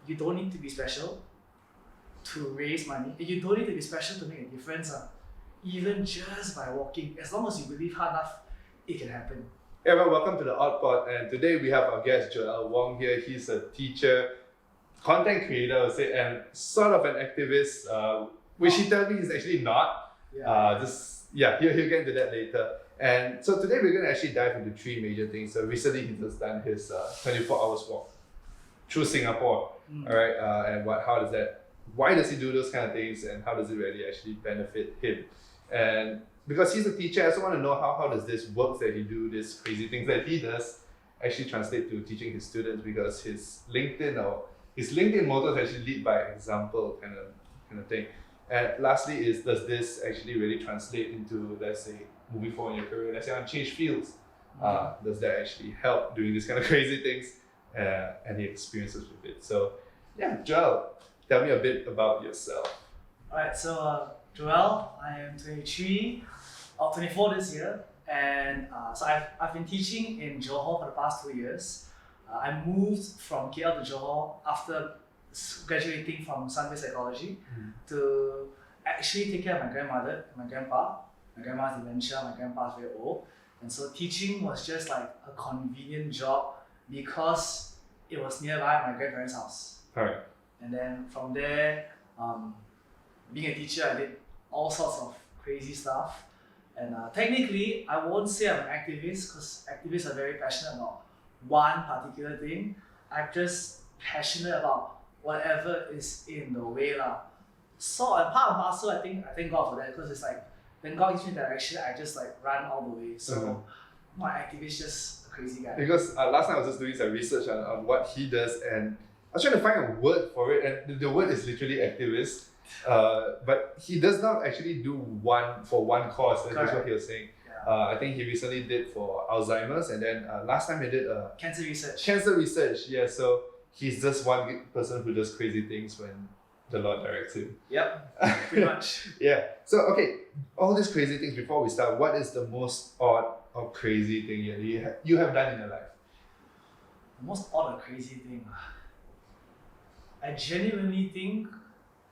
you don't need to be special to raise money. You don't need to be special to make a difference. Even just by walking, as long as you believe hard enough, it can happen. Hey everyone, welcome to the Odd Pod, and today we have our guest Wong here. He's a teacher, content creator, I would say, and sort of an activist, which he tells me he's actually not. He'll get into that later. And so today we're going to actually dive into three major things. So recently he just done his 24 hours walk through Singapore. All right, and why does he do those kind of things, and how does it really actually benefit him? And because he's a teacher, I also want to know how does this work that he do, these crazy things that he does, actually translate to teaching his students, because his LinkedIn motto is actually lead by example kind of thing. And lastly does this actually really translate into, let's say, moving forward in your career, let's say on change fields? Does that actually help doing these kind of crazy things? Any experiences with it? So yeah, Joel, tell me a bit about yourself. Alright, so Joel, I am 23, or 24 this year, and so I've been teaching in Johor for the past 2 years. I moved from KL to Johor after graduating from Sunway Psychology to actually take care of my grandmother and my grandpa. My grandma has dementia, my grandpa is very old, and so teaching was just like a convenient job because it was nearby my grandparents' house. Right. And then from there, being a teacher, I did all sorts of crazy stuff. And technically, I won't say I'm an activist, because activists are very passionate about one particular thing. I'm just passionate about whatever is in the way. So I'm part and parcel, I thank God for that, because it's like, when God gives me direction, I just like run all the way. So my activist just a crazy guy. Because last time I was just doing some research on what he does, and I was trying to find a word for it, and the word is literally activist. But he does not actually do one cause. That's what he was saying. Yeah. I think he recently did for Alzheimer's, and then last time he did cancer research. Cancer research, yeah. So he's just one person who does crazy things when the Lord directs him. Yep, pretty much. Yeah. So okay, all these crazy things. Before we start, what is the most odd or crazy thing you have done in your life? The most odd or crazy thing. I genuinely think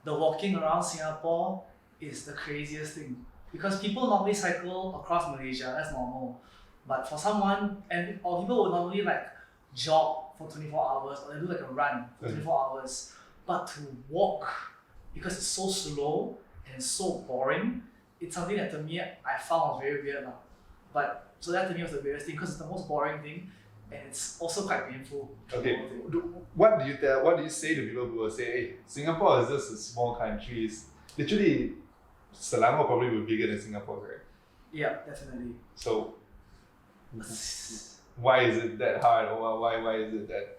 the walking around Singapore is the craziest thing, because people normally cycle across Malaysia, that's normal. But for someone, or people would normally like jog for 24 hours, or they do like a run for 24 hours. But to walk, because it's so slow and so boring, it's something that to me I found was very weird. But so that to me was the weirdest thing, because it's the most boring thing, and it's also quite painful. Okay, what do you say to people who will say, hey, Singapore is just a small country? It's literally, Selangor probably will be bigger than Singapore, right? Yeah, definitely. So, why is it that hard, or why is it that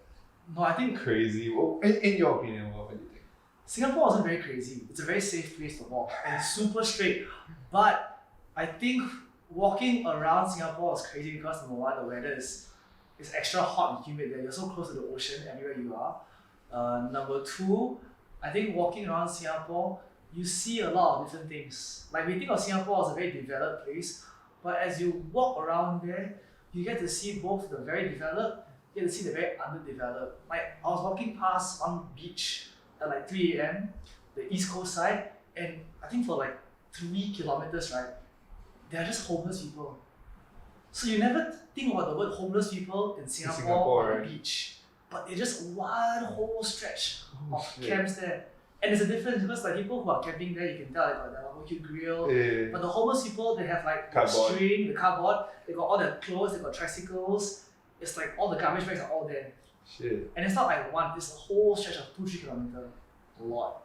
I think crazy? Well, in your opinion, what do you think? Singapore wasn't very crazy. It's a very safe place to walk, and it's super straight. But I think walking around Singapore is crazy because number one, the weather is extra hot and humid there. You're so close to the ocean everywhere you are. Number two, I think walking around Singapore, you see a lot of different things. Like, we think of Singapore as a very developed place, but as you walk around there, you get to see both the very developed, you get to see the very underdeveloped. Like, I was walking past one beach at like 3 a.m, the East Coast side, and I think for like 3 kilometers, right, they are just homeless people. So you never think about the word homeless people in Singapore on the beach, but it's just one whole stretch of camps there. And there's a difference, because like people who are camping there, you can tell they got the barbecue grill. But the homeless people, they have like the string, the cardboard, they got all their clothes, they got tricycles. It's like all the garbage bags are all there. Shit. And it's not like one, it's a whole stretch of 2-3 kilometers. A lot.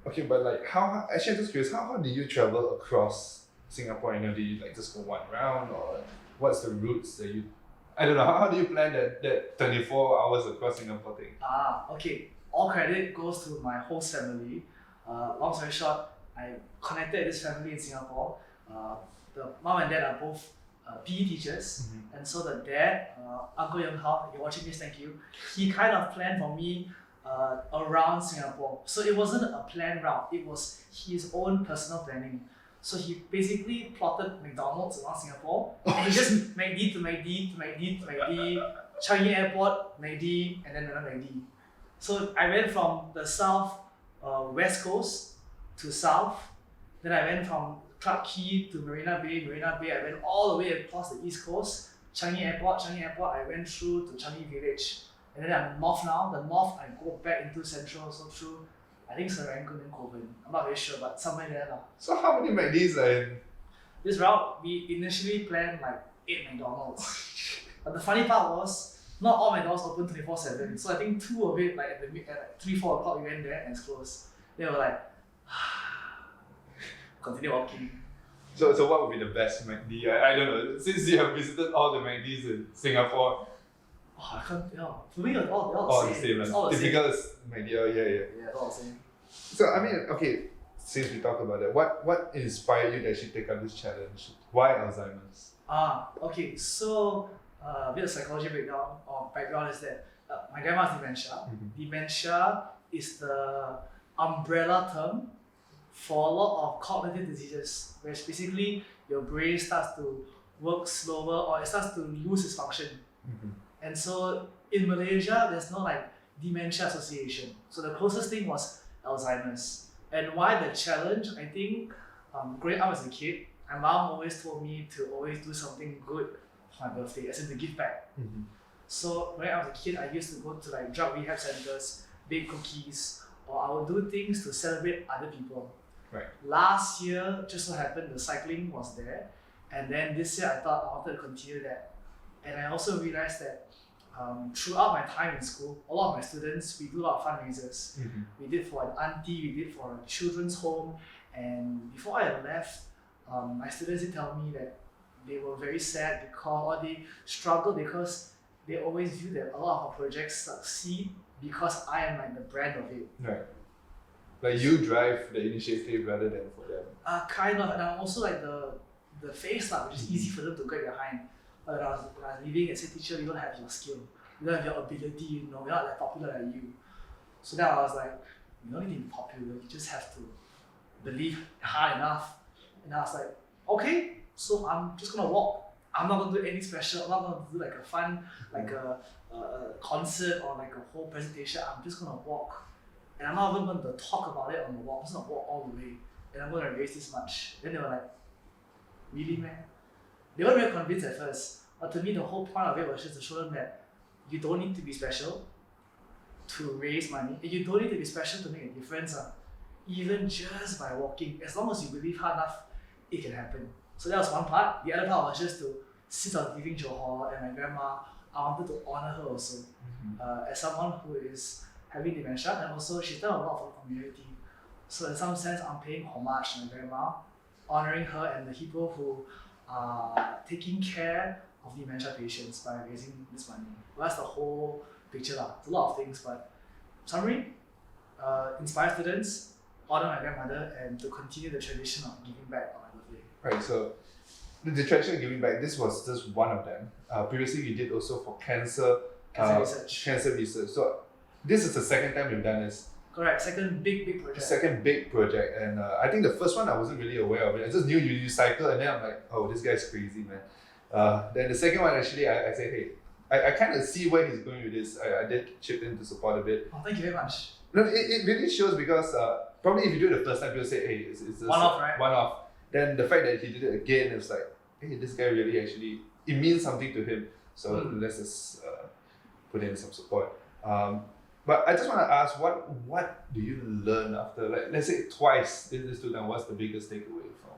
Okay, but like actually I'm just curious, how do you travel across Singapore? Do you like just go one round, or what's the routes that you, I don't know, how do you plan that 24 hours across Singapore thing? Okay. All credit goes to my host family. Long story short, I connected this family in Singapore. The mom and dad are both PE teachers, and so the dad, Uncle Young Hao, if you're watching this, thank you. He kind of planned for me around Singapore. So it wasn't a planned route, it was his own personal planning. So he basically plotted McDonald's around Singapore, and he just McD to McD to McD to McD, Changi Airport, McD, and then another McD. So I went from the south, west coast to south. Then I went from Clarke Quay to Marina Bay. Marina Bay, I went all the way across the east coast. Changi Airport, I went through to Changi Village. And then I'm north now. The north, I go back into central, so through, I think Serangoon and Kovan. I'm not very sure, but somewhere there now. So how many McDs are in? This route, we initially planned like 8 McDonald's. But the funny part was, not all McDonald's open 24/7. So I think 2 of it, like at like 3-4 o'clock, we went there and it's closed. They were like, continue walking. So what would be the best McD? I don't know. Since you have visited all the McDs in Singapore, I can't tell. For me, they're all the same. It's all the Typical same. McD. Oh, yeah. Yeah, it's all the same. So I mean, okay. Since we talked about that, what inspired you to actually take up this challenge? Why Alzheimer's? Okay. So a bit of psychology background is that my grandma has dementia. Mm-hmm. Dementia is the umbrella term for a lot of cognitive diseases, where basically your brain starts to work slower or it starts to lose its function. Mm-hmm. And so in Malaysia, there's no like dementia association. So the closest thing was Alzheimer's. And why the challenge? I think growing up as a kid, my mom always told me to always do something good for my birthday, as in to give back. Mm-hmm. So when I was a kid, I used to go to like drug rehab centers, bake cookies, or I would do things to celebrate other people. Right. Last year, just so happened the cycling was there, and then this year I thought I wanted to continue that. And I also realized that throughout my time in school, a lot of my students, we do a lot of fundraisers. Mm-hmm. We did for an auntie, we did for a children's home, and before I left, my students did tell me that they were very sad or they struggled because they always view that a lot of our projects succeed because I am like the brand of it. Right. Like you drive the initiative rather than for them. Kind of, and I'm also like the face, which is easy for them to get behind. But when I was leaving and said, teacher, you don't have your skill, you don't have your ability, you're not that popular like you. So then I was like, you don't need to be popular, you just have to believe hard enough. And I was like, okay, so I'm just gonna walk. I'm not gonna do anything special, I'm not gonna do like a fun, like a concert or like a whole presentation. I'm just gonna walk. And I'm not even going to talk about it on the walk, I'm just gonna walk all the way. And I'm gonna raise this much. Then they were like, really, man? They weren't very convinced at first, but to me the whole point of it was just to show them that you don't need to be special to raise money, and you don't need to be special to make a difference. Even just by walking, as long as you believe hard enough, it can happen. So that was one part. The other part was just to sit on Giving Johor, and my grandma, I wanted to honor her also. As someone who is having dementia, and also she's done a lot for the community. So in some sense, I'm paying homage to my grandma, honoring her and the people who are taking care of dementia patients by raising this money. Well, that's the whole picture. It's a lot of things, but summary, inspire students, honor my grandmother, and to continue the tradition of giving back on my birthday. Right, so the tradition of giving back, this was just one of them. Previously, we did also for cancer Research. Cancer research. So this is the second time we've done this. Correct, second big project. Second big project, and I think the first one I wasn't really aware of it. I just knew you cycle, and then I'm like, oh, this guy's crazy, man. Then the second one, actually, I said, hey, I kind of see where he's going with this. I did chip in to support a bit. Oh, thank you very much. No, it really shows because probably if you do it the first time, people say, hey, it's just one-off, right? One-off. Then the fact that he did it again, it's like, hey, this guy really actually, it means something to him. So let's just put in some support. But I just want to ask, what do you learn after, like, let's say twice this two times, what's the biggest takeaway from?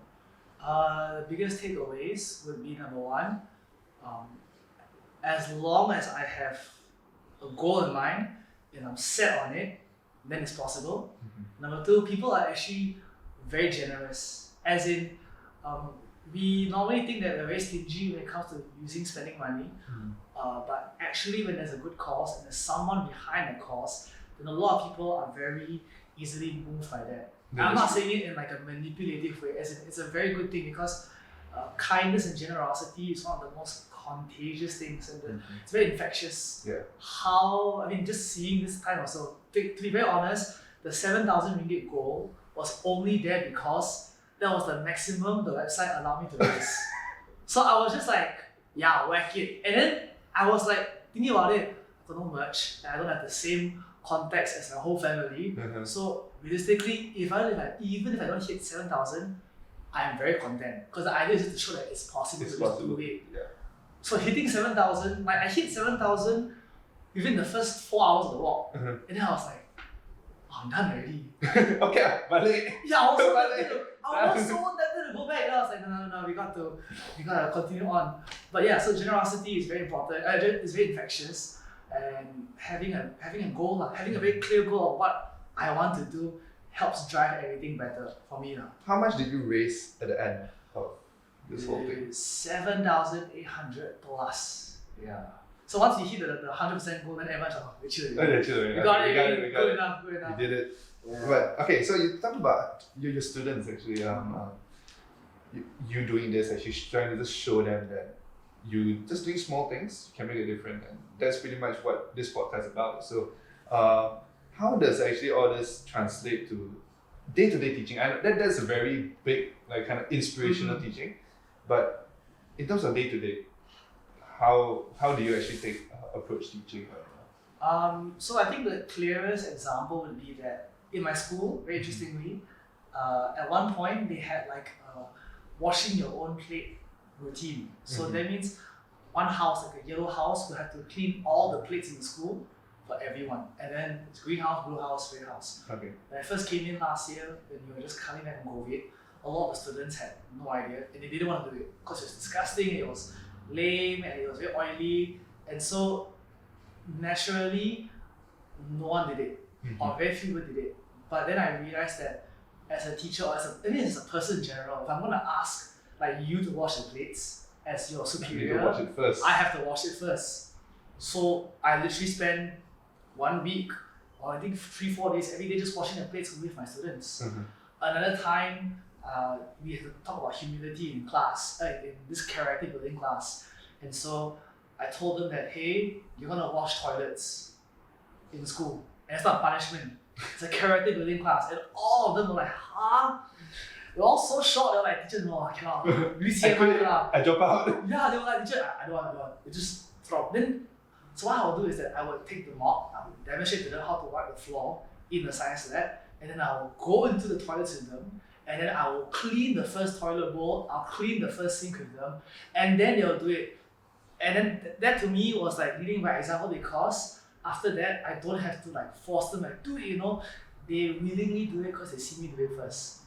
The biggest takeaways would be number one, as long as I have a goal in mind and I'm set on it, then it's possible. Number two, people are actually very generous. As in, we normally think that we're very stingy when it comes to spending money. But actually, when there's a good cause and there's someone behind the cause, then a lot of people are very easily moved by that. I'm not saying it in like a manipulative way, as in it's a very good thing because kindness and generosity is one of the most contagious things, and it's very infectious. Just seeing this time also, to be very honest, the 7,000 ringgit goal was only there because that was the maximum the website allowed me to raise. So I was just like, yeah, whack it. And then I was like, thinking about it, I don't know much, and I don't have the same context as my whole family. So realistically, even if I don't hit 7,000, I'm very content because the idea is just to show that it's possible to just do it. Yeah. So hitting 7,000, I hit 7,000 within the first 4 hours of the walk, and then I was like, oh, I'm done already. Okay, balik. Yeah, I was so tempted to go back. And I was like, no, we gotta continue on. But yeah, so generosity is very important. It's very infectious, and having a goal, having a very clear goal of what I want to do, helps drive everything better for me. How much did you raise at the end of this whole thing? 7,800 plus. Yeah. So once you hit the 100% goal, then everyone's like, we're chill. We got it. Good enough. You did it. Yeah. But okay, so you talk about your students actually. You doing this, actually trying to just show them that you just doing small things can make a difference, and that's pretty much what this podcast is about. So, how does actually all this translate to day-to-day teaching? I know that's a very big, kind of inspirational teaching, but in terms of day-to-day, how do you actually approach teaching? So I think the clearest example would be that in my school, very interestingly, at one point they had washing your own plate routine. So that means one house, like a yellow house, will have to clean all the plates in the school for everyone. And then it's green house, blue house, red house. Okay. When I first came in last year, when we were just coming back from COVID, a lot of the students had no idea and they didn't want to do it because it was disgusting, it was lame, and it was very oily. And so naturally, no one did it, or very few people did it. But then I realized that as a teacher, or as a person in general, if I'm going to ask you to wash the plates as your superior, you need to wash it first. I have to wash it first. So I literally spend 1 week, or I think 3-4 days every day just washing the plates with my students. Another time, we had to talk about humility in class, in this character building class. And so I told them that, hey, you're going to wash toilets in school. And it's not a punishment. It's a character building class. And all of them were like, huh? They're all so shocked. They're like, teacher, no, I cannot. I drop out. Yeah, they were like, teacher, I don't want. They just stop. Then, so what I would do is that I would take the mop, I would demonstrate to them how to wipe the floor in the science lab, and then I will go into the toilets with them, and then I will clean the first toilet bowl, I'll clean the first sink with them, and then they'll do it. And then that to me was leading by example, because after that, I don't have to force them do it, They willingly do it because they see me do it first.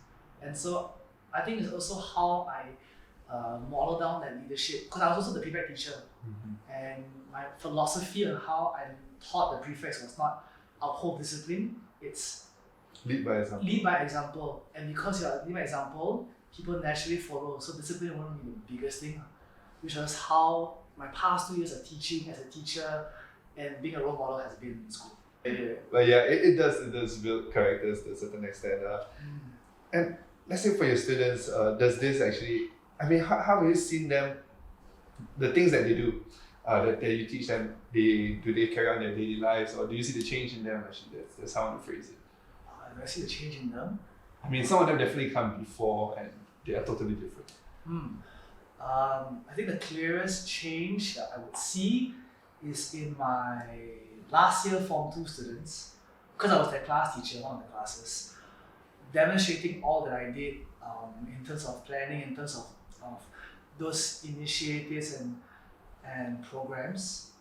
And so I think it's also how I model down that leadership, because I was also the prefect teacher. And my philosophy on how I taught the prefects was not uphold discipline, it's lead by example. Lead by example. And because you're lead by example, people naturally follow. So discipline won't be the biggest thing, which was how my past 2 years of teaching as a teacher and being a role model has been in school. But yeah, it does build characters to a certain extent. And let's say for your students, does this actually, how have you seen them, the things that they do, that you teach them, do they carry on their daily lives, or do you see the change in them? Actually, that's how I want to phrase it. Do I see the change in them? Some of them definitely come before and they are totally different. I think the clearest change that I would see is in my last year Form 2 students, because I was their class teacher, one of the classes, demonstrating all that I did in terms of planning, in terms of those initiatives and programs.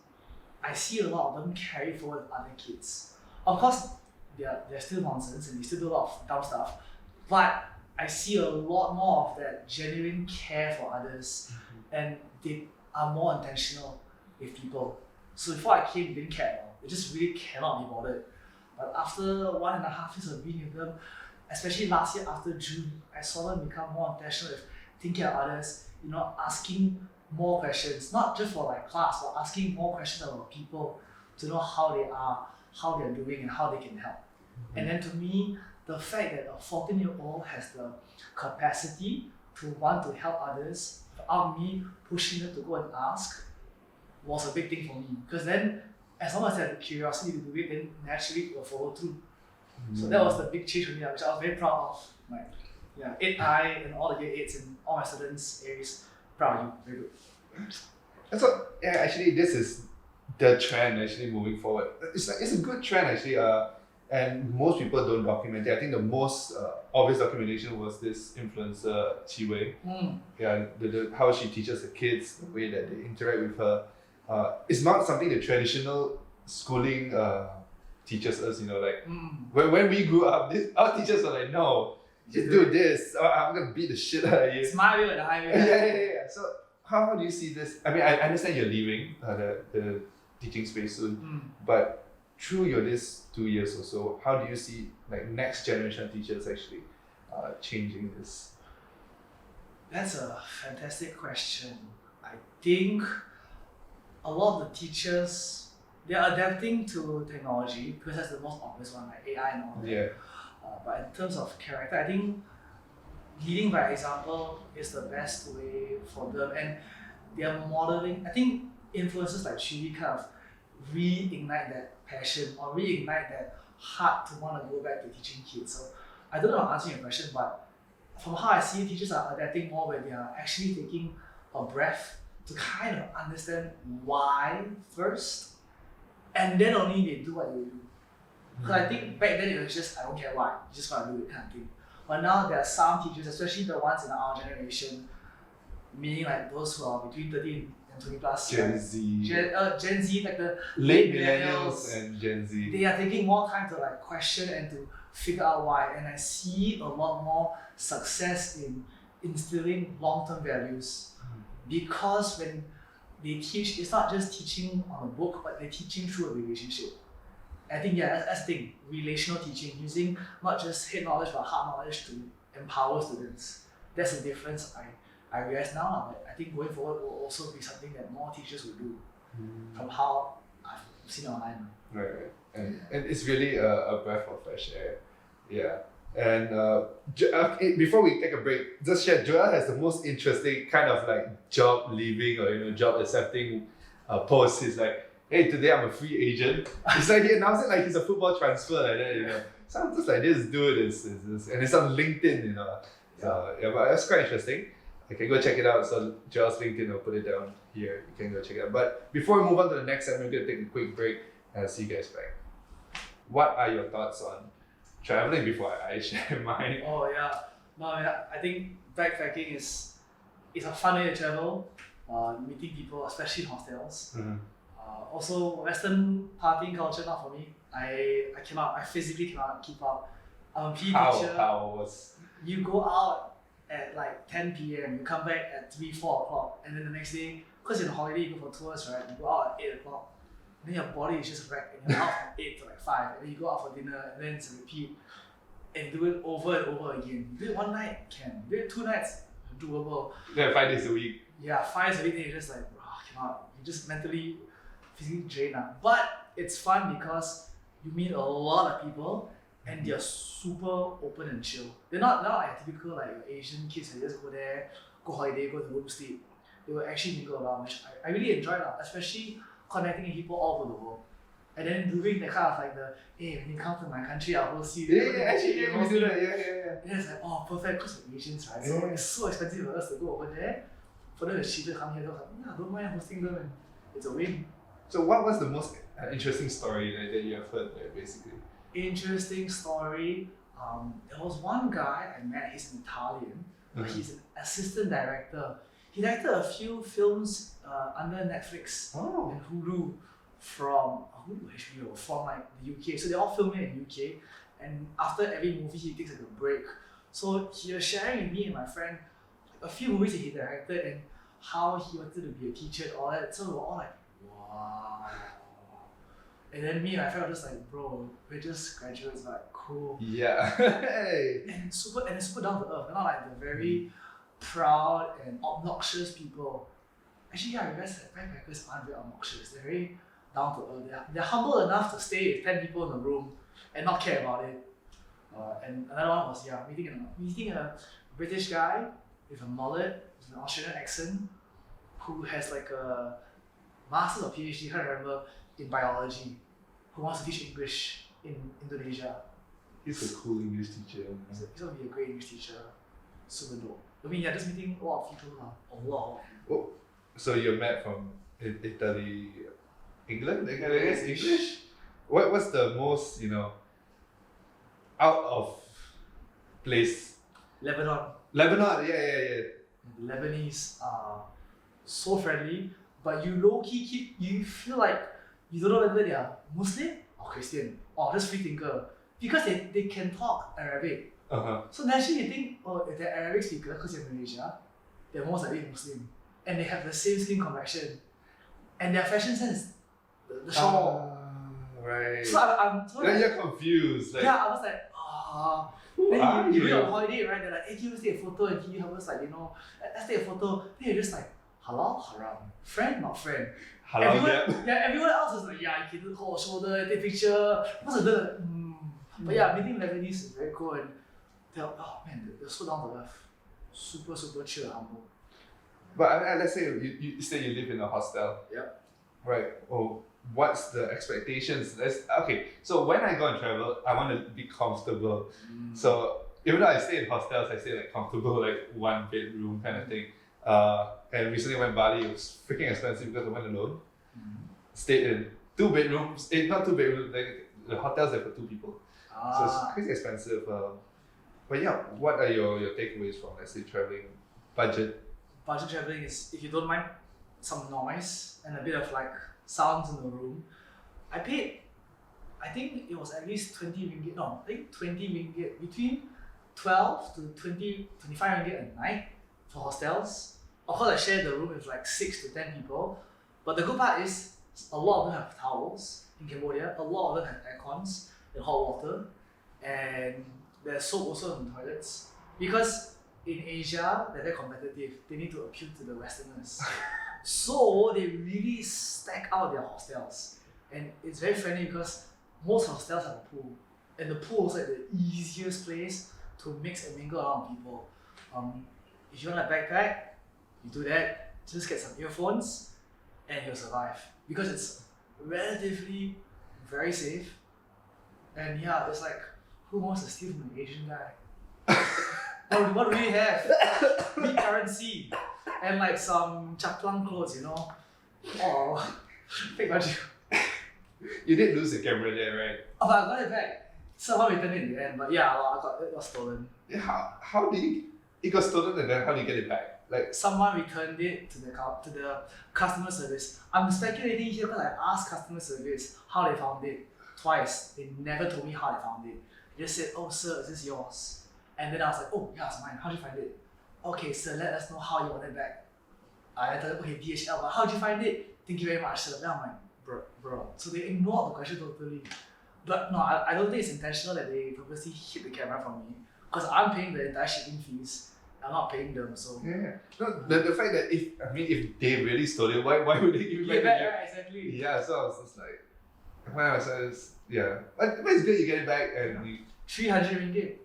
I see a lot of them carry forward other kids. Of course, they're still nonsense and they still do a lot of dumb stuff, but I see a lot more of that genuine care for others, and they are more intentional with people. So before I came, they didn't care at all. They just really cannot be bothered. But after 1.5 years of being with them, especially last year after June, I saw them become more intentional with thinking of others, asking more questions, not just for class, but asking more questions about people to know how they are, how they're doing, and how they can help. And then to me, the fact that a 14-year-old has the capacity to want to help others without me pushing them to go and ask was a big thing for me. Because then, as long as I had the curiosity to do it, then naturally it will follow through. So that was the big change for me, which I was very proud of. 8I and all the year 8s and all my students, Aries, proud of you, very good. And so, actually, this is the trend actually moving forward. It's a good trend actually. And most people don't document it. I think the most obvious documentation was this influencer Chi Wei. Yeah, how she teaches the kids, the way that they interact with her. It's not something the traditional schooling teaches us. Like when we grew up, our teachers were like, no, just do this. Or I'm gonna beat the shit out of you. It's my way or the highway. Yeah. So how do you see this? I mean, I understand you're leaving the teaching space soon, but through this 2 years or so, how do you see like next generation teachers actually changing this? That's a fantastic question. I think a lot of the teachers, they're adapting to technology because that's the most obvious one, like AI and all that. Yeah. But in terms of character, I think leading by example is the best way for them, and they're modeling. I think influencers like Chili kind of reignite that passion or reignite that heart to want to go back to teaching kids. So I don't know how to answer your question, but from how I see it, teachers are adapting more when they are actually taking a breath to kind of understand why first, and then only they do what they do. Because I think back then it was just, I don't care why, you just want to do it kind of thing. But now there are some teachers, especially the ones in our generation, meaning like those who are between 13 and 20 plus. Gen Z. Gen Z, like the late millennials and Gen Z. They are taking more time to like question and to figure out why. And I see a lot more success in instilling long-term values. Because when they teach, it's not just teaching on a book, but they're teaching through a relationship. I think that's the thing, relational teaching, using not just head knowledge but heart knowledge to empower students. That's the difference I realize now. I think going forward will also be something that more teachers will do from how I've seen online. Right. And it's really a breath of fresh air. Yeah. And before we take a break, just share, Joel has the most interesting kind of like job leaving or job accepting post. He's like, hey, today I'm a free agent. It's like he announced it like he's a football transfer like that, So I'm just like, this dude is and it's on LinkedIn, So yeah, but that's quite interesting. You can go check it out. So Joel's LinkedIn, I'll put it down here. You can go check it out. But before we move on to the next segment, we're gonna take a quick break and I'll see you guys back. What are your thoughts on traveling before I share mine? Oh yeah. No, I think backpacking is a fun way to travel. Meeting people, especially in hostels. Also, Western partying culture, not for me. I physically cannot keep up. I'm a PE teacher. How was? You go out at like 10 p.m, you come back at 3, 4 o'clock, and then the next day, because you're on holiday, you go for tours, right? You go out at 8 o'clock, and then your body is just wrecked, and you're out from 8 to like 5, and then you go out for dinner, and then it's a repeat, and do it over and over again. You do it one night, can. Do it 2 nights, doable. Yeah, 5 days a week. Yeah, 5 days a week, then you're just like, I cannot. You just mentally, physically drained out. But it's fun because you meet a lot of people and they're super open and chill. They're not like typical like Asian kids who just go there, go holiday, go to the room, sleep. They will actually mingle around, which I really enjoy that, especially connecting with people all over the world. And then doing the kind of like hey, when you come to my country, I'll host you. Yeah, we do that. Yeah. And it's like, perfect, because we're Asians, right? So it's so expensive for us to go over there. For them, it's cheaper to come here. They're like, don't mind hosting them, and it's a win. So what was the most interesting story that you have heard there, basically? Interesting story. There was one guy I met, he's an Italian, but he's an assistant director. He directed a few films under Netflix and Hulu from HBO from like the UK. So they're all filming in UK, and after every movie he takes like a break. So he was sharing with me and my friend a few movies that he directed and how he wanted to be a teacher and all that. So we were all like, wow. And then me and my friend were just like, bro, we're just graduates, but cool. Yeah. and super down to earth. They're not like the very proud and obnoxious people. Actually, yeah, I realized that backpackers aren't very obnoxious. They're very down to earth. They're humble enough to stay with 10 people in a room and not care about it. And another one was meeting a British guy with a mullet, with an Australian accent, who has like a master's or PhD, I can't remember, in biology, who wants to teach English in Indonesia. He's a cool English teacher. He's going to be a great English teacher. Super dope. I mean, just meeting a lot of people now. A lot. Oh, so you're met from Italy. England, I guess English. What's the most, out of place? Lebanon. Lebanon, yeah. The Lebanese are so friendly, but you low-key you feel like you don't know whether they are Muslim or Christian or just free thinker because they can talk Arabic. So naturally you think, oh, if they're Arabic speaker because they're Malaysia, they're most likely Muslim. And they have the same skin complexion. And their fashion sense, the shawl. Right. So I'm so then you're confused. Like, yeah, I was like, then you do a holiday, right? They're like, hey, can you take a photo? And can you help us, like, let's take a photo. Then you're just like, halal, haram. Friend, not friend. Everyone else is like, yeah, you can hold a shoulder, take a picture. But yeah, meeting Lebanese is very cool. And they're, oh man, they're so down to earth. Super, super chill and humble. But let's say you say you live in a hostel. Yep. Right. Oh, what's the expectations? Okay. So when I go and travel, I want to be comfortable. So even though I stay in hostels, I stay like comfortable, like 1 bedroom kind of thing. And recently went Bali. It was freaking expensive because I went alone. Stayed in 2 bedrooms. Not 2 bedrooms. Like the hotels are for 2 people. So it's crazy expensive. But yeah, what are your takeaways from, let's say, traveling budget? Budget traveling is, if you don't mind some noise and a bit of like sounds in the room. I paid, I think it was at least 20 ringgit, no, I think 20 ringgit, between 12 to 20, 25 ringgit a night for hostels. Of course, I shared the room with like 6 to 10 people. But the good part is, a lot of them have towels in Cambodia, a lot of them have aircons and hot water, and there's soap also in the toilets. Because in Asia, they're very competitive. They need to appeal to the Westerners. So they really stack out their hostels. And it's very friendly because most hostels have a pool. And the pool is like the easiest place to mix and mingle around people. If you want a backpack, you do that. Just get some earphones and you'll survive. Because it's relatively very safe. And yeah, it's like, who wants to steal from an Asian guy? What do we have? Weak currency and like some chaplang clothes, Oh, fake baju. You did lose the camera there, right? Oh, but I got it back. Somehow returned it in the end, but yeah, it was stolen. Yeah, how do you? It got stolen, and then how do you get it back? Like someone returned it to the customer service. I'm speculating here because I asked customer service how they found it twice. They never told me how they found it. They just said, "Oh, sir, is this yours?" And then I was like, "Oh, yeah, it's mine. How did you find it?" "Okay, sir, let us know how you want it back." I told them, "Okay, DHL, but how did you find it?" "Thank you very much, sir." Then I'm like, bro. So they ignored the question totally. But no, I don't think it's intentional that they purposely hid the camera from me. Because I'm paying the entire shipping fees. I'm not paying them, so. Yeah. No, the fact that if they really stole it, why would they give it back? Right, exactly. Yeah, so I was just like, yeah. But it's good you get it back and you 300 ringgit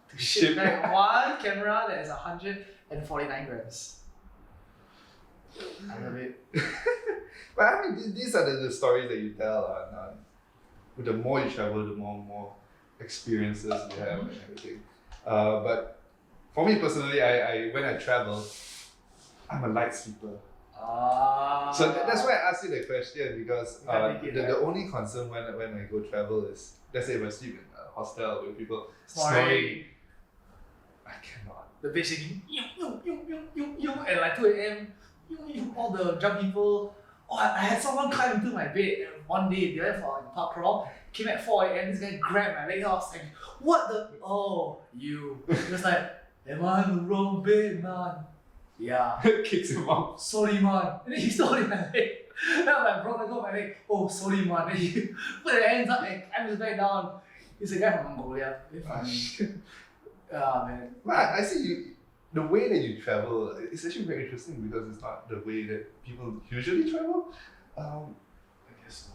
to ship back one camera that is 149 grams. I love it. But these are the stories that you tell. The more you travel, the more experiences you have and everything. But for me personally, I when I travel, I'm a light sleeper. So that's why I asked you the question because the only concern when I go travel is, let's say if I sleep in a hostel with people snoring, I cannot. The bitch singing, and like 2 a.m., all the drunk people. Oh, I had someone climb into my bed and one day they went for like a pub crawl, came at 4 a.m., this guy grabbed my leg, I was like, what the? Oh, you. He was like, am I in the wrong bed, man? Yeah. Kicks him out. Sorry, man. And then he still holding my leg. Then I'm like, bro, let go of my leg. Oh, sorry, man. Then he put his hands up and climbed his back down. He's a guy from Mongolia. Very funny. Man. But I see the way that you travel is actually very interesting because it's not the way that people usually travel. I guess so.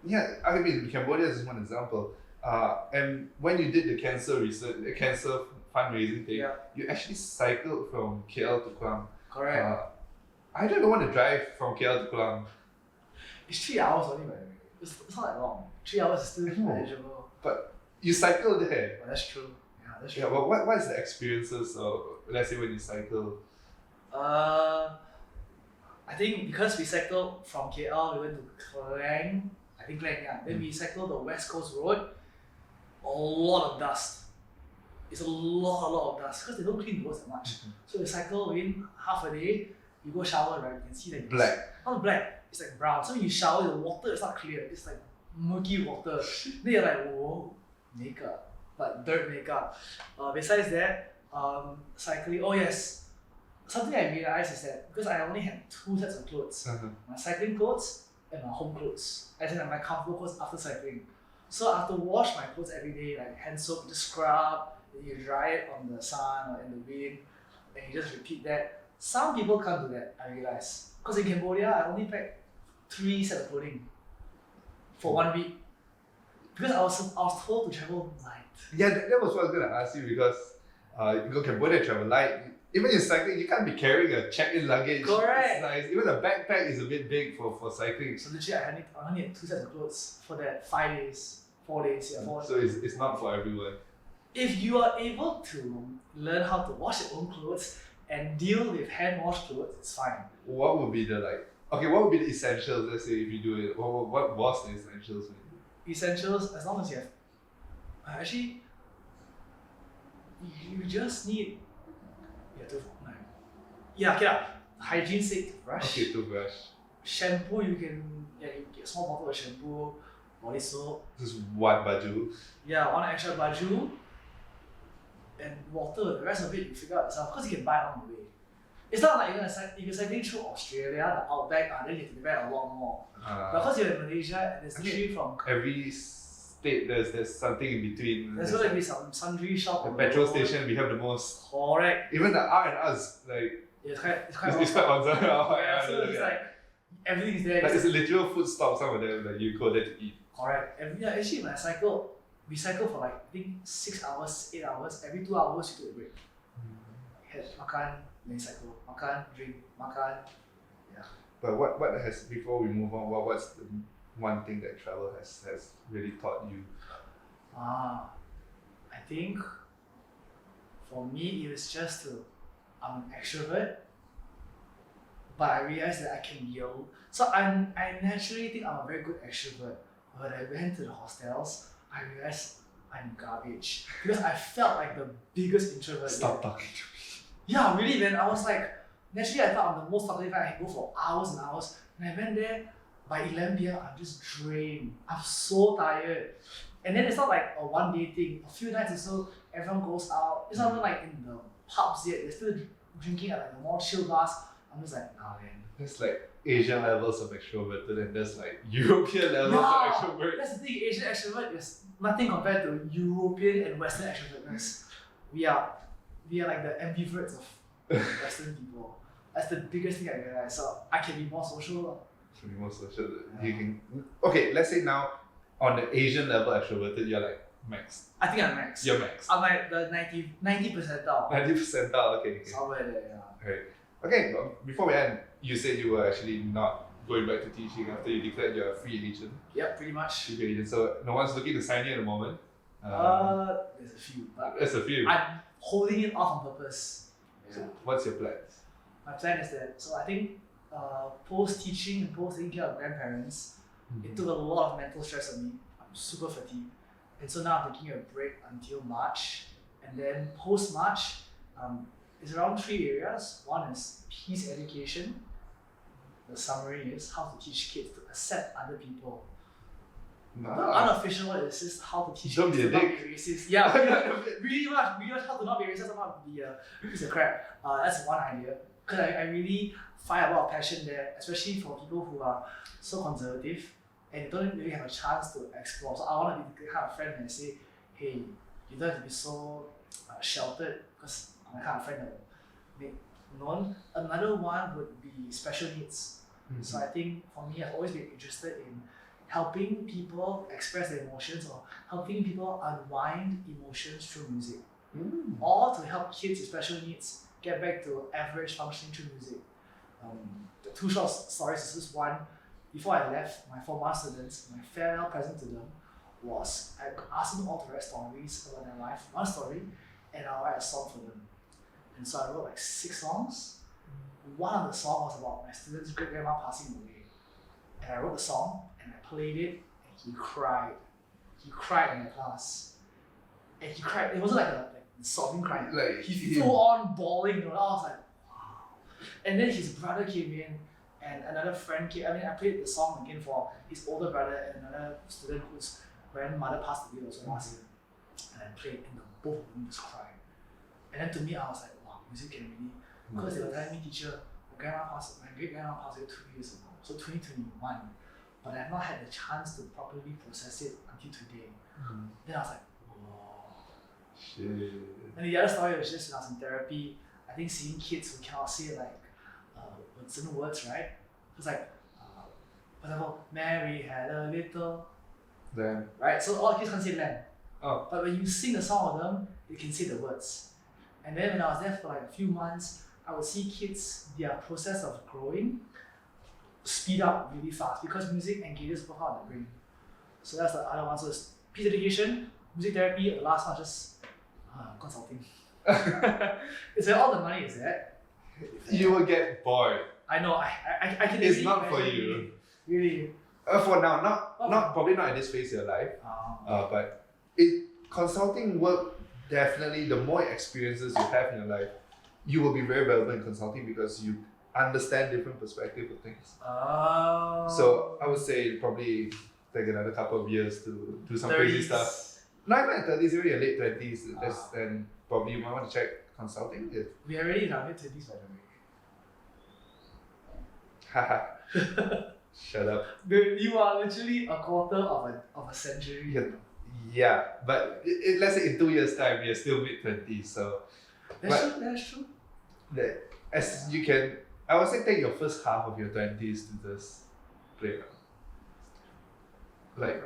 Yeah, I mean, Cambodia is one example. And when you did the cancer fundraising thing, you actually cycled from KL to Klang. Correct. I don't want to drive from KL to Klang. It's 3 hours only, by the way. It's not that long. 3 hours is still manageable. But you cycled there. Well, that's true. Yeah, that's true. Yeah, but what is the experiences of, let's say, when you cycle? I I think because we cycled from KL, we went to Klang, I think Klang, yeah. Then we cycled the West Coast Road, a lot of dust. It's a lot of dust because they don't clean the roads that much. So you cycle within half a day, you go shower, right? You can see that Black. Not black, it's like brown. So when you shower, the water is not clear, it's like murky water. Then you're like, whoa, makeup, like dirt makeup. Besides that, cycling, oh yes, something I realized is that because I only had 2 sets of clothes, my cycling clothes and my home clothes, as in like my comfortable clothes after cycling. So I have to wash my clothes every day, like hand soap, you just scrub, then you dry it on the sun or in the wind, and you just repeat that. Some people can't do that, I realize. Because in Cambodia, I only packed 3 sets of clothing for 1 week. Because I was told to travel light. Yeah, that was what I was going to ask you because you go Cambodia, travel light. Even in cycling, you can't be carrying a check-in luggage. Correct. It's nice. Even a backpack is a bit big for cycling. So literally, I only had 2 sets of clothes for that 5 days, 4 days, yeah, 4 days. So it's not for everyone. If you are able to learn how to wash your own clothes and deal with hand-washed clothes, it's fine. What would be the what would be the essentials, let's say, if you do it? What was the essentials? Essentials, as long as you have, actually, you just need, hygiene sake, toothbrush. Okay, toothbrush. Shampoo, you get a small bottle of shampoo, body soap. Just one baju. Yeah, one extra baju, and water. The rest of it you figure out yourself because you can buy it on the way. It's not like if you're cycling through Australia, the outback, then you have to depend a lot more. But because you're in Malaysia, there's literally from every state there's something in between. There's going to be some sundry shop. The petrol station we have the most. Correct. Even the R&R's like. It's quite it's quite on. Yeah, so it's like everything is there. Like it's a literal food stop. Some of them like you go there to eat. Correct. Actually when I cycle, we cycle for like I think 6 hours, 8 hours. Every 2 hours you take a break. Head makan, then cycle. Makan, drink, makan. Yeah. But what has before we move on? What's the one thing that travel has really taught you? I think for me it was just I'm an extrovert, but I realized that I can yell. So I naturally think I'm a very good extrovert. But I went to the hostels, I realized I'm garbage because I felt like the biggest introvert. Stop talking to me. Yeah, really, man. I was like, naturally, I thought I'm the most talkative. I can go for hours and hours. And I went there by 11 p.m. I'm just drained. I'm so tired. And then it's not like a 1 day thing. A few nights or so, everyone goes out. It's not even like in the pubs yet. They're still drinking at like the more chill bars. I'm just like, nah, man. There's like Asian levels of extroverted and there's like European levels of extrovert. That's the thing. Asian extrovert is nothing compared to European and Western extrovertness. We are like the ambiverts of Western people. That's the biggest thing I realized. So I can be more social. To be more social, you can. Okay, let's say now on the Asian level extroverted, you're like max. I think I'm max. You're max. I'm like the 90 percentile. 90 percentile. Okay. Somewhere there, yeah. Right. Okay. Before we end, you said you were actually not going back to teaching after you declared you're a free agent. Yep, pretty much. Free agent. So no one's looking to sign you at the moment. There's a few, but there's a few. I'm holding it off on purpose. Yeah. So what's your plans? My plan is that, so I think post teaching and post taking care of grandparents, it took a lot of mental stress on me. I'm super fatigued. And so now I'm taking a break until March. And then post March, it's around 3 areas. One is peace education. The summary is how to teach kids to accept other people. The unofficial one is just how to teach kids to not be racist. Yeah, really much how to not be racist, not be a piece of crap. That's one idea. Because I really find a lot of passion there, especially for people who are so conservative and don't really have a chance to explore. So I want to be the kind of friend that say, hey, you don't have to be so sheltered, because I'm the kind of friend that will make known. Another one would be special needs. So I think for me, I've always been interested in helping people express their emotions or helping people unwind emotions through music. Or to help kids with special needs get back to average functioning through music. The 2 short stories is just one. Before I left, my former students, my farewell present to them was I asked them all to write stories about their life, one story, and I'll write a song for them. And so I wrote like 6 songs, one of the songs was about my student's great grandma passing away. And I wrote the song and I played it and he cried. He cried in the class. And he cried. It wasn't like a sobbing cry. Like He full on bawling. You know, I was like, wow. And then his brother came in and another friend came. I mean, I played the song again for his older brother and another student whose grandmother passed away also last year. And I played and both of them just cried. And then to me, I was like, wow, music can really. Because they were telling me, teacher, my great grandma passed away 2 years ago, so 2021. But I've not had the chance to properly process it until today. Then I was like, whoa. Shit. And the other story was just when I was in therapy, I think seeing kids who cannot say like certain words, right? It's like, for example, Mary had a little. Then. Right? So all the kids can't say lamb. Oh. But when you sing a song of them, you can say the words. And then when I was there for like a few months, I would see kids, their process of growing speed up really fast because music engages both part of the brain. So that's the other one. So it's peace education, music therapy, and the last one just consulting. It's where all the money is at. You will get bored. I know, I can It's really not for imagine you. Really. For now, not probably not at this phase of your life. But consulting work, definitely the more experiences you have in your life, you will be very relevant in consulting because you understand different perspectives of things. So I would say probably take another couple of years to do some 30s. crazy stuff. Not even 30s, maybe your late 20s. Then probably you might want to check consulting. We are already in our mid-20s by the way. Haha. Shut up. Dude, you are literally a quarter of a century. Yeah, but let's say in 2 years' time, you're still mid-20s. So That's true. that as you can, I would say take your first half of your 20s to just play around. Like,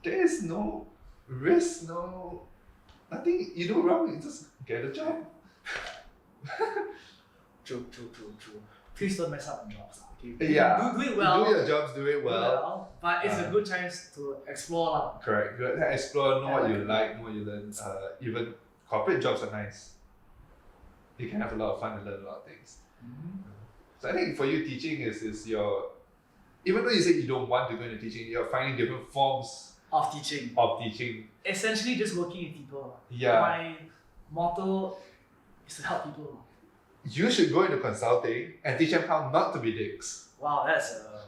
there is no risk, nothing you do wrong, you just get a job. True. Please don't mess up in jobs. Okay? Yeah. Do it well. Do your jobs, do it well. But it's a good chance to explore. Correct. You explore, know what you like, know what you learn. Even corporate jobs are nice. You can have a lot of fun and learn a lot of things. So I think for you, teaching is your, even though you say you don't want to go into teaching, you're finding different forms Of teaching. Essentially just working with people. Yeah. My motto is to help people. You should go into consulting and teach them how not to be dicks. Wow, that's a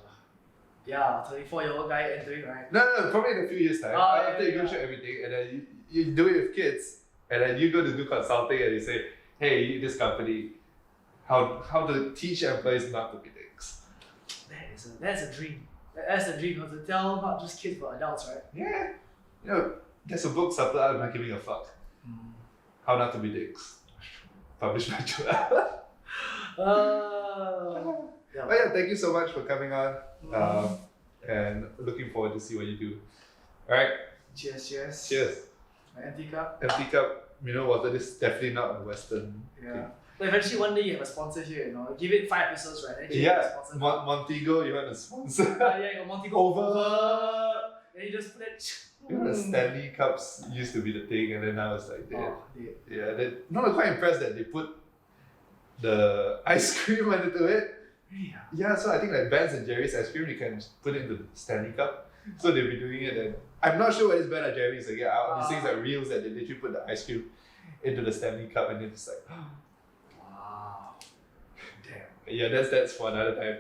24-year-old guy entering, right? No, probably in a few years' time. After you go through everything and then you do it with kids and then you go to do consulting and you say, hey, this company, how to teach employees not to be dicks. That's a dream. That's a dream, to tell not just kids but adults, right? Yeah. There's a book subtitled I'm Not Giving a Fuck. How Not to Be Dicks. Published by Joel. But yeah, thank you so much for coming on. And looking forward to see what you do. Alright. Cheers. My empty cup. Empty cup, mineral water. This is definitely not a Western thing. But eventually one day you have a sponsor here, Give it 5 episodes, right? Then you Yeah, have a sponsor. Montego, you want to sponsor? You got Montego over. Then you just put it. You know, the Stanley Cups used to be the thing, and then now it's like that. Oh, I'm quite impressed that they put the ice cream into it. Yeah, so I think like Ben and Jerry's ice cream, you can put it into the Stanley Cup. So they'll be doing it, and I'm not sure whether it's Ben or Jerry's. Like, these things are reels that they literally put the ice cream into the Stanley Cup, and it's like, wow, damn. Yeah, that's for another time.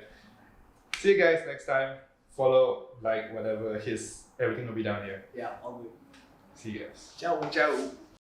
See you guys next time. Follow, like, whatever. Everything will be down here. Yeah, all good. See you guys. Ciao.